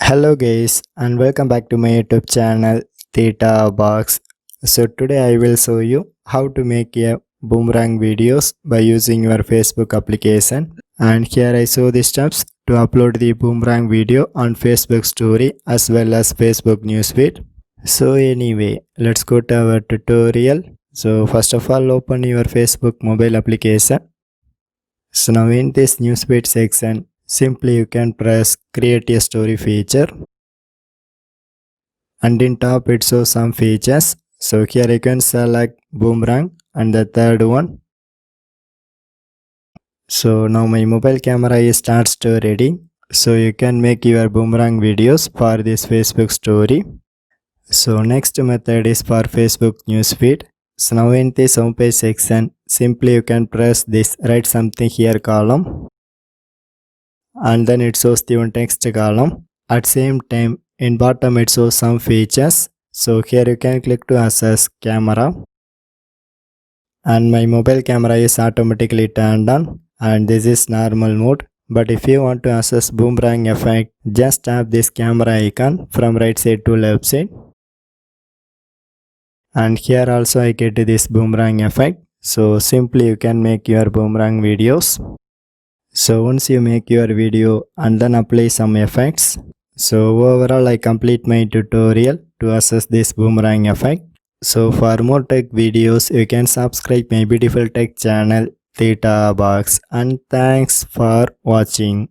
Hello guys and welcome back to my YouTube channel Theta Box. So today I will show you how to make a boomerang videos by using your Facebook application, and here I show the steps to upload the boomerang video on Facebook story as well as Facebook newsfeed. So anyway, let's go to our tutorial. So first of all, open your Facebook mobile application. So now in this newsfeed section, simply you can press create a story feature, and in top it shows some features. So here you can select boomerang and the third one. So now my mobile camera is starts to ready. So you can make your boomerang videos for this Facebook story. So next method is for Facebook newsfeed. So now in this homepage section, simply you can press this write something here column, and then it shows the one text column. At same time in bottom it shows some features. So here you can click to access camera, and my mobile camera is automatically turned on, and this is normal mode. But if you want to access boomerang effect, just tap this camera icon from right side to left side, and here also I get this boomerang effect. So simply you can make your boomerang videos. So once you make your video and then apply some effects. So overall I complete my tutorial to access this boomerang effect. So for more tech videos you can subscribe my beautiful tech channel Theta Box, and thanks for watching.